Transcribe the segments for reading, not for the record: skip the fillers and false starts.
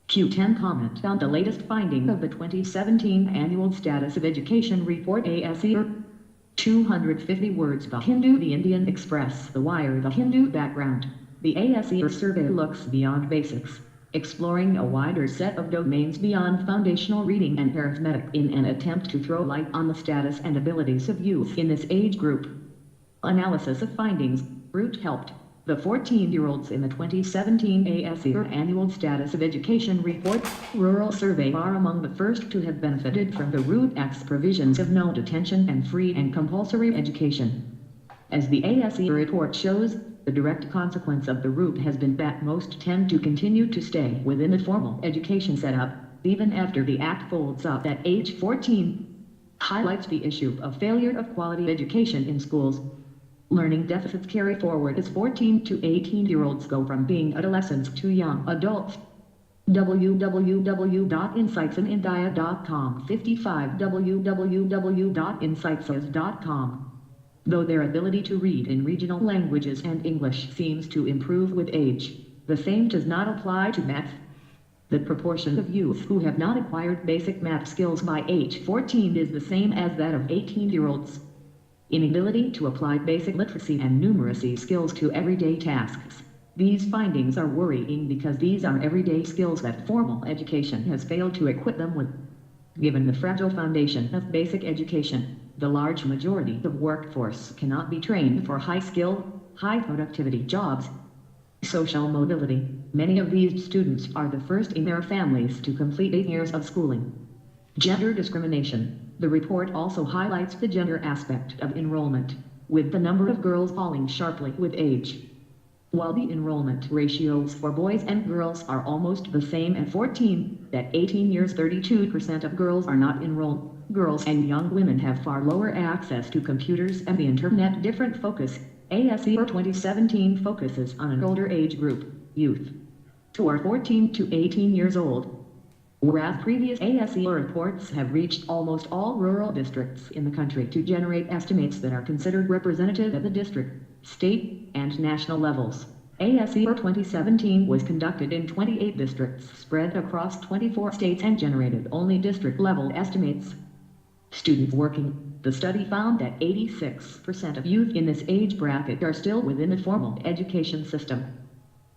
Q10 comment on the latest finding of the 2017 Annual Status of Education Report ASER. 250 words. The Hindu, the Indian Express, The Wire, The Hindu background. The ASER survey looks beyond basics, exploring a wider set of domains beyond foundational reading and arithmetic in an attempt to throw light on the status and abilities of youth in this age group. Analysis of findings. Root helped. The 14-year-olds in the 2017 ASER Annual Status of Education Report Rural Survey are among the first to have benefited from the Root Act's provisions of no detention and free and compulsory education. As the ASER report shows, the direct consequence of the Root has been that most tend to continue to stay within the formal education setup, even after the Act folds up at age 14. Highlights the issue of failure of quality education in schools. Learning deficits carry forward as 14 to 18-year-olds go from being adolescents to young adults. www.insightsinIndia.com 55 www.insightsis.com. Though their ability to read in regional languages and English seems to improve with age, the same does not apply to math. The proportion of youth who have not acquired basic math skills by age 14 is the same as that of 18-year-olds. Inability to apply basic literacy and numeracy skills to everyday tasks. These findings are worrying because these are everyday skills that formal education has failed to equip them with. Given the fragile foundation of basic education, the large majority of workforce cannot be trained for high-skill, high-productivity jobs. Social mobility. Many of these students are the first in their families to complete 8 years of schooling. Gender discrimination. The report also highlights the gender aspect of enrollment, with the number of girls falling sharply with age. While the enrollment ratios for boys and girls are almost the same at 14, at 18 years 32% of girls are not enrolled. Girls and young women have far lower access to computers and the internet. Different focus. ASER 2017 focuses on an older age group, youth, who are 14 to 18 years old. Whereas previous ASER reports have reached almost all rural districts in the country to generate estimates that are considered representative at the district, state, and national levels. ASER 2017 was conducted in 28 districts spread across 24 states and generated only district-level estimates. Student working. The study found that 86% of youth in this age bracket are still within the formal education system.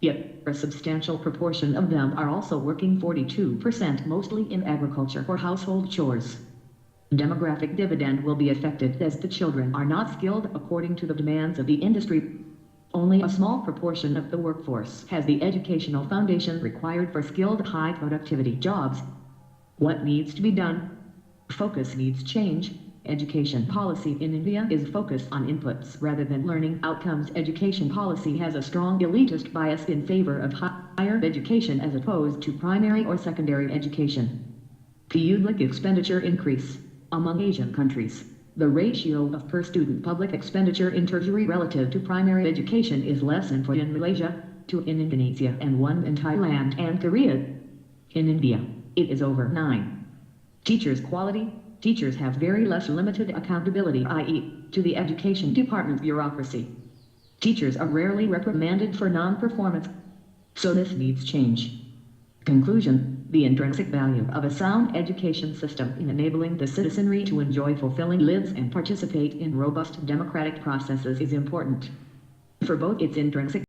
Yet, a substantial proportion of them are also working, 42%, mostly in agriculture or household chores. Demographic dividend will be affected as the children are not skilled according to the demands of the industry. Only a small proportion of the workforce has the educational foundation required for skilled high productivity jobs. What needs to be done? Focus needs change. Education policy in India is focused on inputs rather than learning outcomes. Education policy has a strong elitist bias in favor of higher education as opposed to primary or secondary education. Public expenditure increase. Among Asian countries, the ratio of per student public expenditure in tertiary relative to primary education is less than 4 in Malaysia, 2 in Indonesia, and 1 in Thailand and Korea. In India, it is over 9. Teachers' quality. Teachers have very less limited accountability, i.e., to the education department bureaucracy. Teachers are rarely reprimanded for non-performance. So this needs change. Conclusion. The intrinsic value of a sound education system in enabling the citizenry to enjoy fulfilling lives and participate in robust democratic processes is important. For both its intrinsic